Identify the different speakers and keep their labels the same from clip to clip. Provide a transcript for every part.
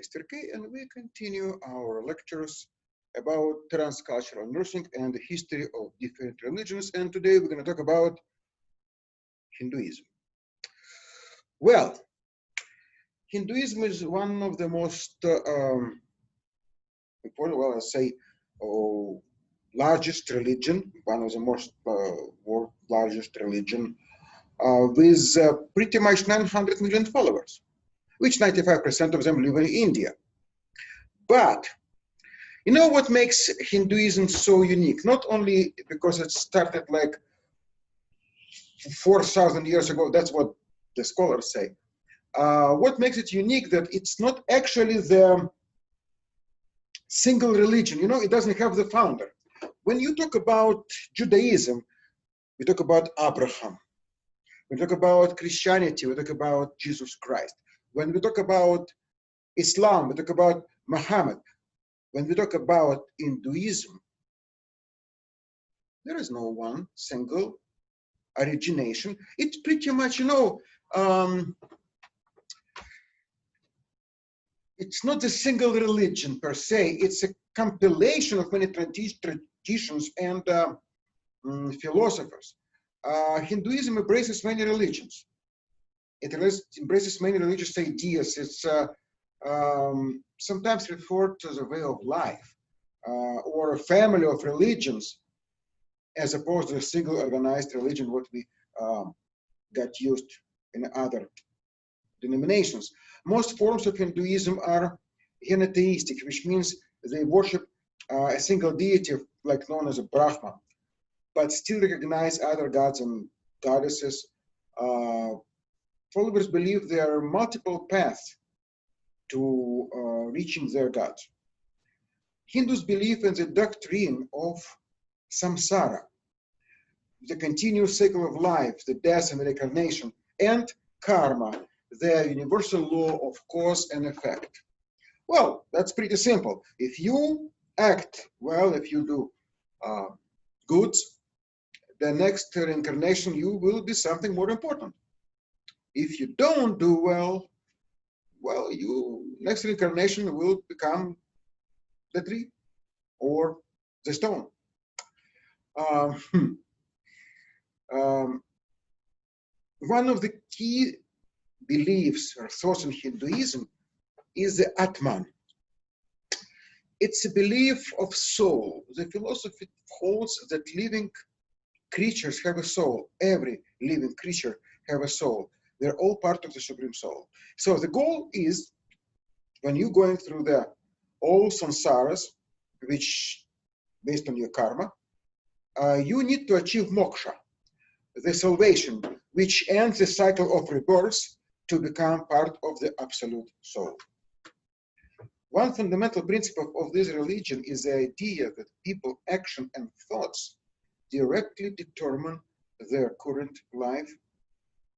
Speaker 1: Mr. K, and we continue our lectures about transcultural nursing and the history of different religions. And today we're going to talk about Hinduism. Well, Hinduism is one of the most important, well, I say, largest religion, one of the most world largest religion, with pretty much 900 million followers, which 95% of them live in India. But you know what makes Hinduism so unique? Not only because it started like 4,000 years ago, that's what the scholars say. What makes it unique that it's not actually the single religion. You know, it doesn't have the founder. When you talk about Judaism, we talk about Abraham. We talk about Christianity, we talk about Jesus Christ. When we talk about Islam, we talk about Muhammad. When we talk about Hinduism, there is no one single origination. It's pretty much, you know, it's not a single religion per se. It's a compilation of many traditions and philosophers. Hinduism embraces many religions. It embraces many religious ideas. It's sometimes referred to as a way of life or a family of religions, as opposed to a single organized religion, what we got used in other denominations. Most forms of Hinduism are henotheistic, which means they worship a single deity, like known as a Brahman, but still recognize other gods and goddesses. Followers believe there are multiple paths to reaching their gods. Hindus believe in the doctrine of samsara, the continuous cycle of life, the death and reincarnation, and karma, the universal law of cause and effect. Well, that's pretty simple. If you act well, if you do goods, the next reincarnation you will be something more important. If you don't do well, you next reincarnation will become the tree or the stone. One of the key beliefs or thoughts in Hinduism is the Atman. It's a belief of soul. The philosophy holds that living creatures have a soul. Every living creature have a soul. They're all part of the Supreme Soul. So the goal is, when you're going through all samsaras, which based on your karma, you need to achieve moksha, the salvation, which ends the cycle of rebirths to become part of the absolute soul. One fundamental principle of this religion is the idea that people's action and thoughts directly determine their current life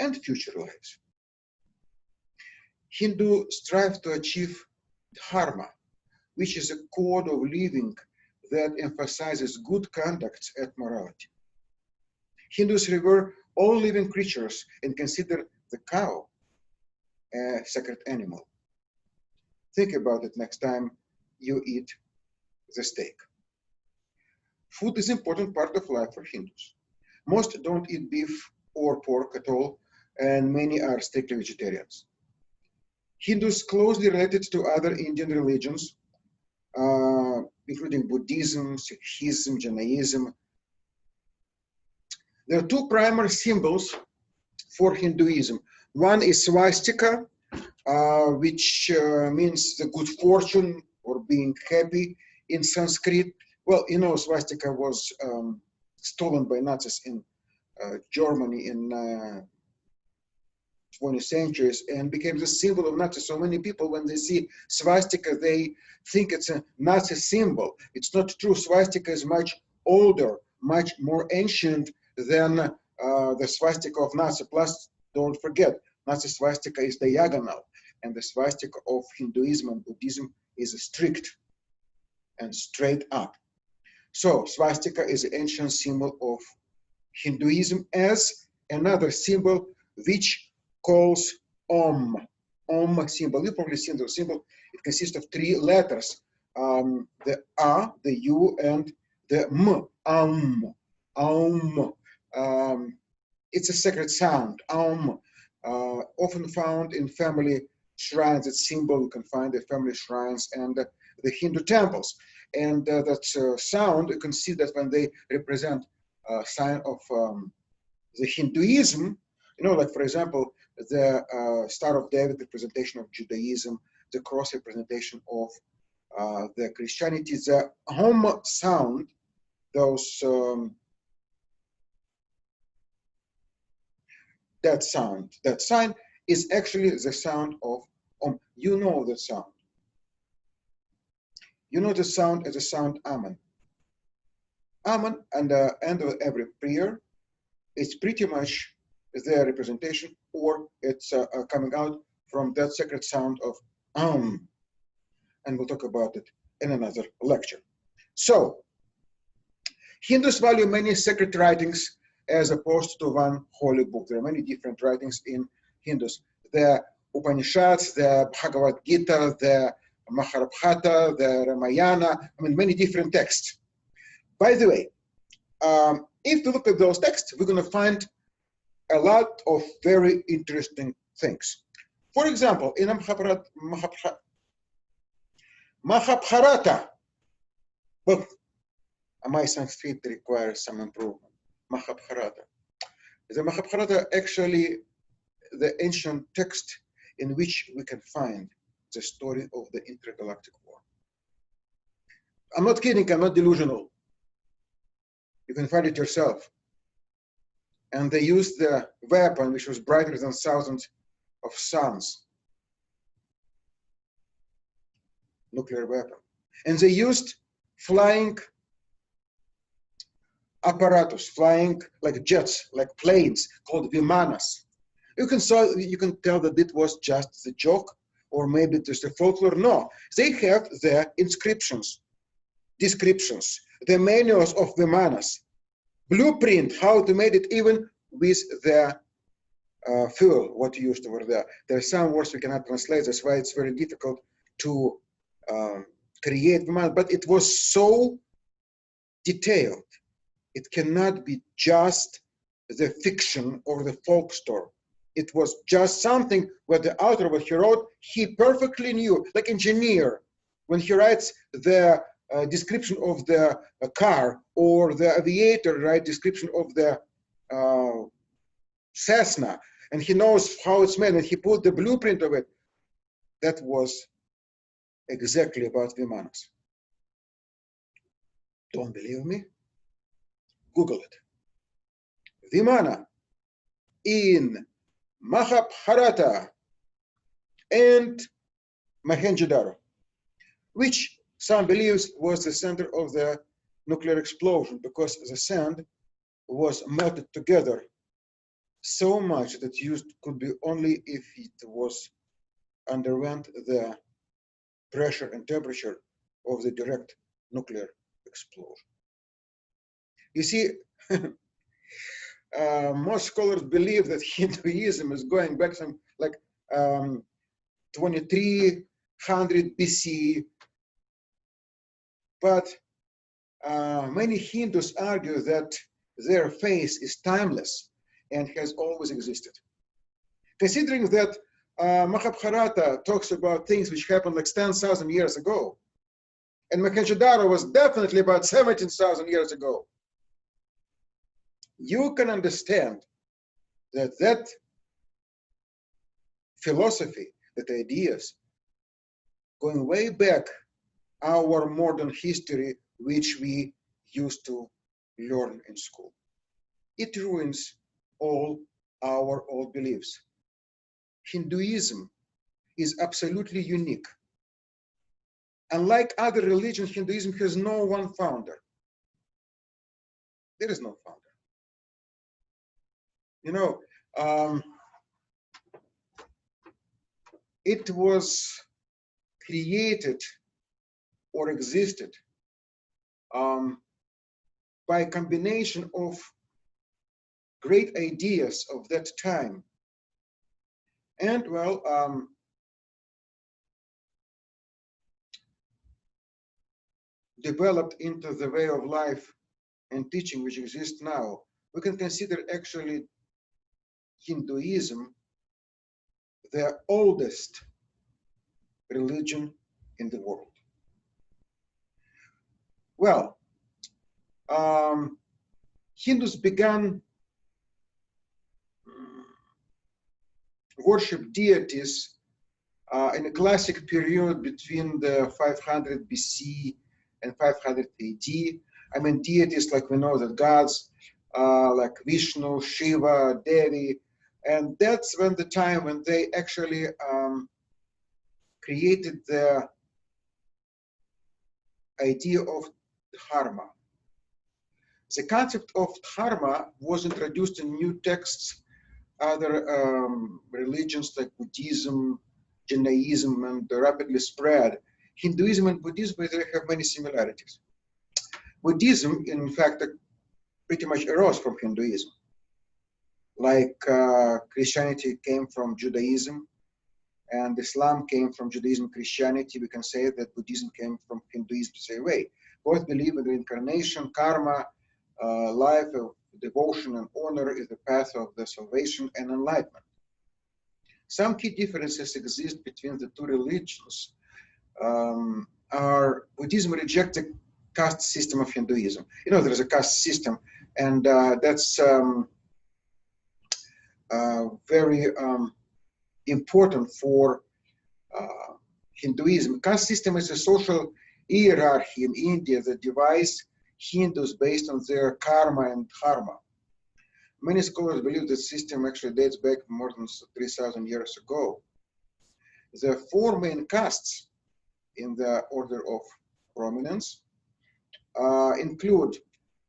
Speaker 1: and future lives. Hindus strive to achieve dharma, which is a code of living that emphasizes good conduct and morality. Hindus revere all living creatures and consider the cow a sacred animal. Think about it next time you eat the steak. Food is an important part of life for Hindus. Most don't eat beef or pork at all, and many are strictly vegetarians. Hindus closely related to other Indian religions, including Buddhism, Sikhism, Jainism. There are two primary symbols for Hinduism. One is swastika, which means the good fortune or being happy in Sanskrit. Well, you know, swastika was stolen by Nazis in Germany in 20th centuries and became the symbol of Nazis. So many people, when they see swastika, they think it's a Nazi symbol. It's not true. Swastika is much older, much more ancient than the swastika of Nazi. Plus, don't forget, Nazi swastika is diagonal, and the swastika of Hinduism and Buddhism is strict and straight up. So swastika is an ancient symbol of Hinduism, as another symbol which calls Om symbol. You've probably seen the symbol. It consists of three letters, the A, the U, and the M. Aum. It's a sacred sound, often found in family shrines. It's symbol you can find the family shrines and the Hindu temples. And that sound, you can see that when they represent a sign of the Hinduism, like for example, the Star of David representation of Judaism, the cross representation of the Christianity, the home sound, those that sound, that sign is actually the sound of You know the sound. You know the sound as a sound Amen. Amen, and the end of every prayer, it's pretty much the representation, or it's coming out from that sacred sound of and we'll talk about it in another lecture. So, Hindus value many sacred writings as opposed to one holy book. There are many different writings in Hindus. The Upanishads, the Bhagavad Gita, the Mahabharata, the Ramayana, many different texts. By the way, if we look at those texts, we're going to find a lot of very interesting things. For example, in Mahabharata, well, my Sanskrit requires some improvement. Mahabharata. The Mahabharata actually the ancient text in which we can find the story of the intergalactic war. I'm not kidding, I'm not delusional. You can find it yourself. And they used the weapon which was brighter than thousands of suns. Nuclear weapon. And they used flying apparatus, flying like jets, like planes, called vimanas. You can tell that it was just a joke, or maybe just a folklore. No, they have the inscriptions, descriptions, the manuals of vimanas, blueprint how to make it, even with the fuel, what used over there. There are some words we cannot translate. That's why it's very difficult to create vimana. But it was so detailed. It cannot be just the fiction or the folk story. It was just something where the author, what he wrote, he perfectly knew, like engineer, when he writes the description of the car, or the aviator write description of the Cessna, and he knows how it's made, and he put the blueprint of it. That was exactly about vimanas. Don't believe me? Google it. Vimana in Mahabharata and Mohenjo-daro, which some believes was the center of the nuclear explosion, because the sand was melted together so much that used could be only if it was underwent the pressure and temperature of the direct nuclear explosion. You see, most scholars believe that Hinduism is going back some like 2300 BC, but many Hindus argue that their faith is timeless and has always existed. Considering that Mahabharata talks about things which happened like 10,000 years ago, and Mohenjo-daro was definitely about 17,000 years ago, you can understand that that philosophy, that ideas, going way back our modern history, which we used to learn in school. It ruins all our old beliefs. Hinduism is absolutely unique. Unlike other religions, Hinduism has no one founder. There is no founder. You know, it was created or existed by a combination of great ideas of that time. And well, developed into the way of life and teaching which exists now, we can consider actually Hinduism the oldest religion in the world. Well, Hindus began worship deities in a classic period between the 500 BC and 500 AD. I mean, deities like we know that gods like Vishnu, Shiva, Devi, and that's when the time when they actually created the idea of dharma. The concept of dharma was introduced in new texts, other religions like Buddhism, Jainism, and rapidly spread. Hinduism and Buddhism, they have many similarities. Buddhism, in fact, pretty much arose from Hinduism. Like Christianity came from Judaism, and Islam came from Judaism and Christianity, we can say that Buddhism came from Hinduism the same way. Both believe in reincarnation, karma, life of devotion and honor is the path of the salvation and enlightenment. Some key differences exist between the two religions. Buddhism rejects the caste system of Hinduism. You know, there's a caste system, and that's very important for Hinduism. Caste system is a social hierarchy in India that divides Hindus based on their karma and dharma. Many scholars believe the system actually dates back more than 3,000 years ago. The four main castes in the order of prominence include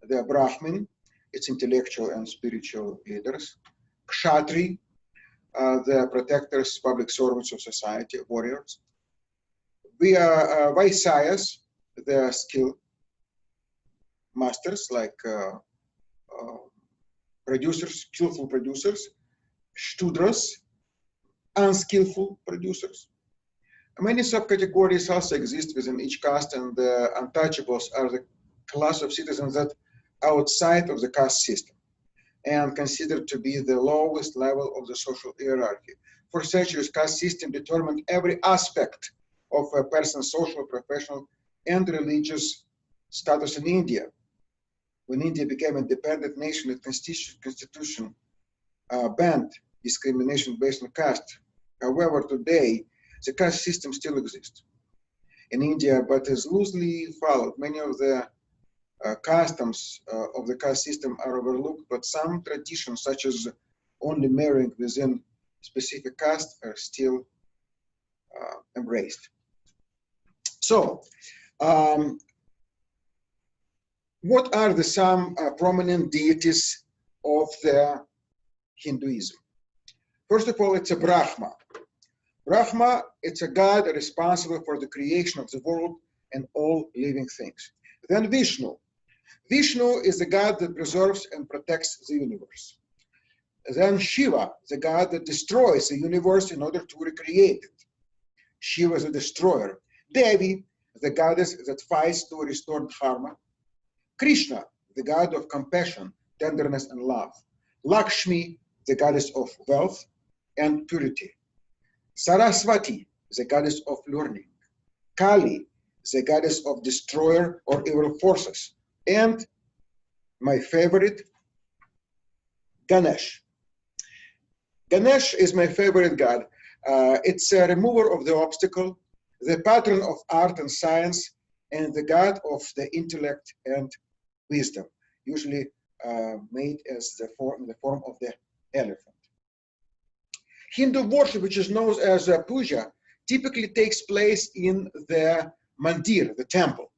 Speaker 1: the Brahmin, its intellectual and spiritual leaders; Kshatri, the protectors, public servants of society, warriors; Vaisyas, the skill masters, like producers, skillful producers; Shtudras, unskillful producers. Many subcategories also exist within each caste, and the untouchables are the class of citizens that are outside of the caste system and considered to be the lowest level of the social hierarchy. For centuries, caste system determined every aspect of a person's social, professional, and religious status in India. When India became an independent nation, the constitution banned discrimination based on caste. However, today, the caste system still exists in India, but is loosely followed. Many of the customs of the caste system are overlooked, but some traditions, such as only marrying within specific caste, are still embraced. So, what are the some prominent deities of the Hinduism? First of all, it's a Brahma. Brahma, it's a god responsible for the creation of the world and all living things. Then Vishnu. Vishnu is the god that preserves and protects the universe. Then Shiva, the god that destroys the universe in order to recreate it. Shiva is a destroyer. Devi, the goddess that fights to restore dharma. Krishna, the god of compassion, tenderness, and love. Lakshmi, the goddess of wealth and purity. Saraswati, the goddess of learning. Kali, the goddess of destroyer or evil forces. And my favorite, Ganesh. Ganesh is my favorite god. It's a remover of the obstacle, the patron of art and science, and the god of the intellect and wisdom, usually made as in the form of the elephant. Hindu worship, which is known as puja, typically takes place in the mandir, the temple.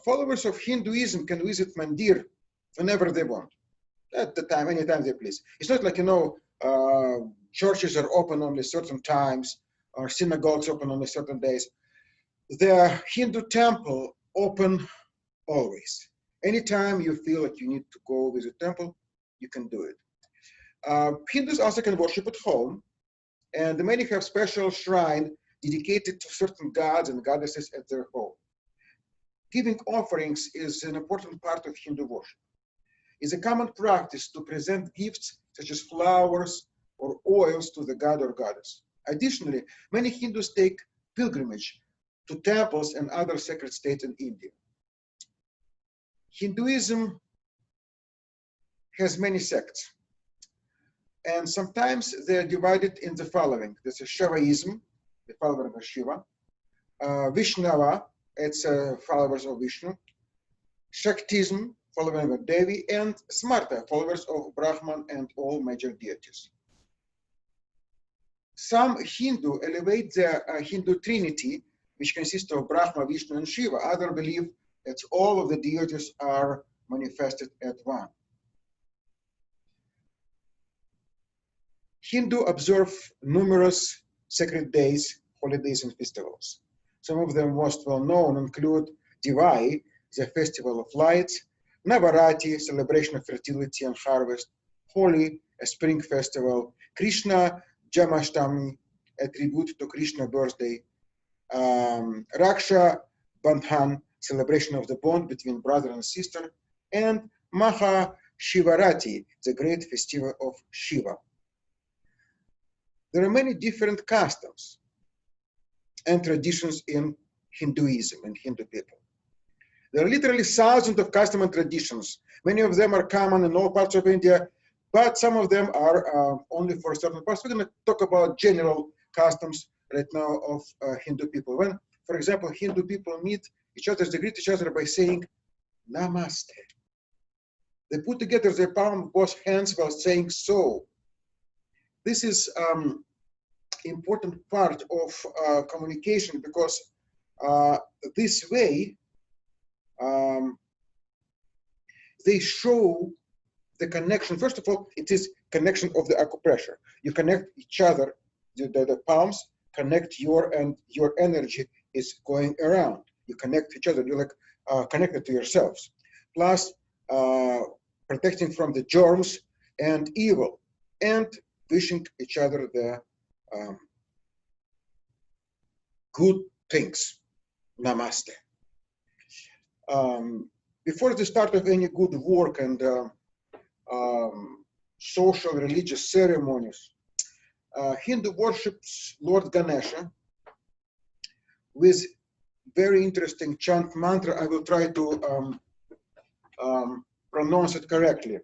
Speaker 1: Followers of Hinduism can visit mandir whenever they want, at the time, anytime they please. It's not like, churches are open only certain times or synagogues open only certain days. The Hindu temple open always. Anytime you feel like you need to go visit temple, you can do it. Hindus also can worship at home, and many have special shrine dedicated to certain gods and goddesses at their home. giving offerings is an important part of Hindu worship. It's a common practice to present gifts such as flowers or oils to the god or goddess. Additionally, many Hindus take pilgrimage to temples and other sacred states in India. Hinduism has many sects, and sometimes they're divided in the following. There's a Shaivism, the followers of Shiva, Vishnava, it's followers of Vishnu, Shaktism, followers of Devi, and Smarta, followers of Brahman and all major deities. Some Hindu elevate the Hindu trinity, which consists of Brahma, Vishnu, and Shiva. Others believe that all of the deities are manifested at one. Hindu observe numerous sacred days, holidays, and festivals. Some of them most well known include Diwali, the festival of lights, Navaratri, celebration of fertility and harvest, Holi, a spring festival, Krishna Jamashtami, a tribute to Krishna birthday, Raksha Bandhan, celebration of the bond between brother and sister, and Maha Shivarati, the great festival of Shiva. There are many different customs and traditions in Hinduism and Hindu people. There are literally thousands of customs and traditions. Many of them are common in all parts of India, but some of them are only for certain parts. We're going to talk about general customs right now of Hindu people. When, for example, Hindu people meet each other, they greet each other by saying Namaste. They put together their palm of both hands while saying so. This is important part of communication because this way they show the connection. First of all, it is connection of the acupressure. You connect each other, the palms connect and your energy is going around. You connect each other, you're like connected to yourselves. Plus, protecting from the germs and evil, and wishing each other the good things. Namaste. Before the start of any good work and social religious ceremonies, Hindu worships Lord Ganesha with very interesting chant mantra. I will try to pronounce it correctly.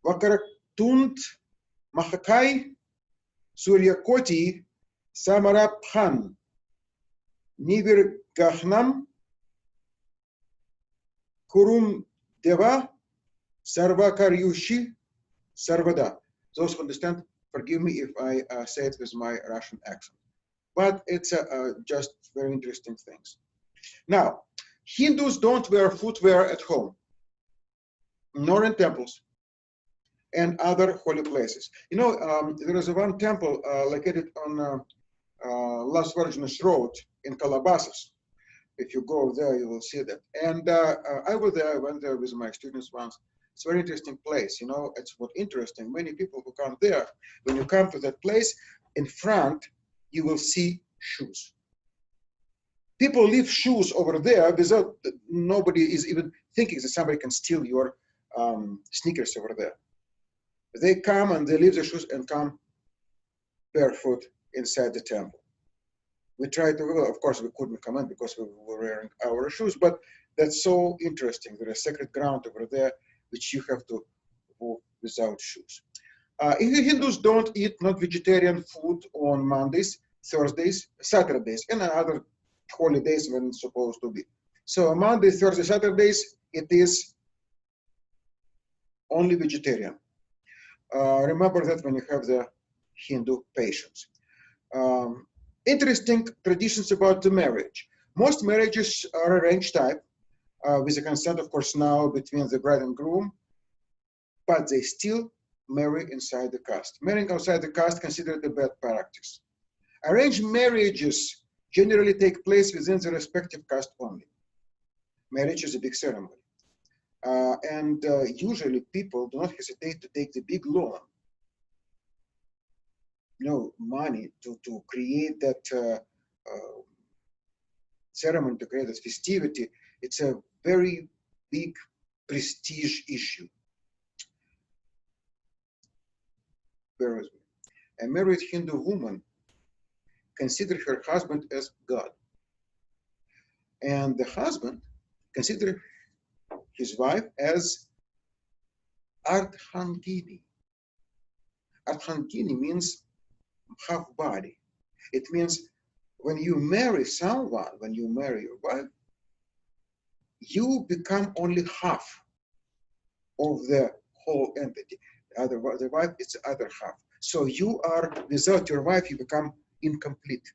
Speaker 1: Vakaratunt Mahakai Suryakoti Samarabhan Nivirgahnam Kurum Deva Sarvakaryushi Sarvada. Those who understand, forgive me if I say it with my Russian accent. But it's just very interesting things. Now, Hindus don't wear footwear at home, nor in temples and other holy places. You know, there is one temple located on Las Virgenes Road in Calabasas. If you go there, you will see that. And I went there with my students once. It's a very interesting place. You know, it's what interesting. Many people who come there, when you come to that place, in front, you will see shoes. People leave shoes over there without nobody is even thinking that somebody can steal your sneakers over there. They come and they leave their shoes and come barefoot inside the temple. We tried to, well, of course, we couldn't come in because we were wearing our shoes, but that's so interesting. There is sacred ground over there which you have to walk without shoes. Hindus don't eat non-vegetarian food on Mondays, Thursdays, Saturdays, and other holidays when it's supposed to be. So Monday, Thursday, Saturdays, it is only vegetarian. Remember that when you have the Hindu patients. Interesting traditions about the marriage. Most marriages are arranged type, with the consent, of course, now between the bride and groom, but they still marry inside the caste. Marrying outside the caste considered a bad practice. Arranged marriages generally take place within the respective caste only. Marriage is a big ceremony. And usually people do not hesitate to take the big loan, money to create that ceremony, to create a festivity. It's a very big prestige issue. Bear with me. A married Hindu woman considered her husband as God, and the husband considered his wife as Ardhangini. Ardhangini means half body. It means when you marry someone, when you marry your wife, you become only half of the whole entity. The wife is the other half. So you are, without your wife, you become incomplete.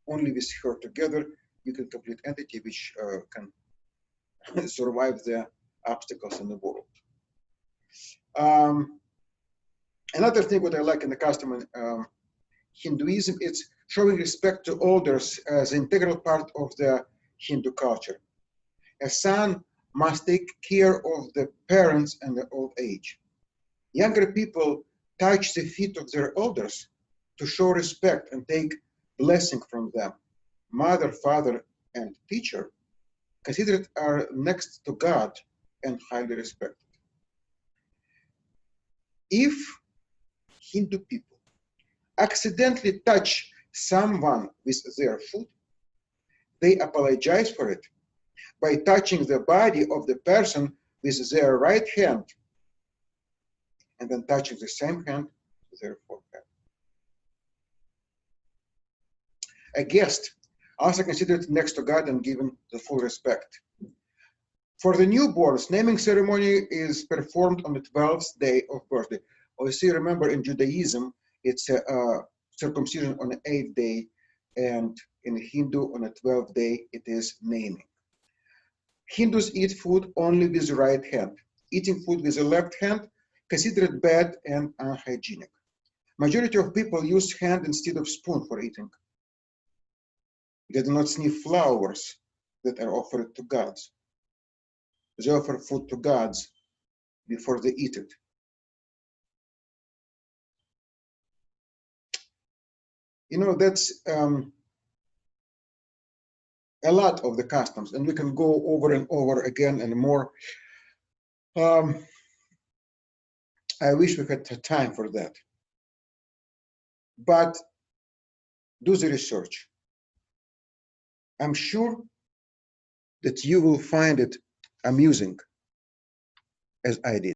Speaker 1: Only with her together, you can complete entity which can survive the obstacles in the world. Another thing what I like in the custom in Hinduism, it's showing respect to elders as an integral part of the Hindu culture. A son must take care of the parents in the old age. Younger people touch the feet of their elders to show respect and take blessing from them. Mother, father, and teacher considered are next to God and highly respected. If Hindu people accidentally touch someone with their foot, they apologize for it by touching the body of the person with their right hand and then touching the same hand with their forehead. A guest also considered next to God and given the full respect. For the newborns, naming ceremony is performed on the 12th day of birthday. Also, remember in Judaism, it's a circumcision on the 8th day, and in Hindu on the 12th day, it is naming. Hindus eat food only with the right hand. Eating food with the left hand considered bad and unhygienic. Majority of people use hand instead of spoon for eating. They do not sniff flowers that are offered to gods. They offer food to gods before they eat it. You know, that's a lot of the customs, and we can go over and over again and more. I wish we had time for that. But do the research. I'm sure that you will find it amusing as I did.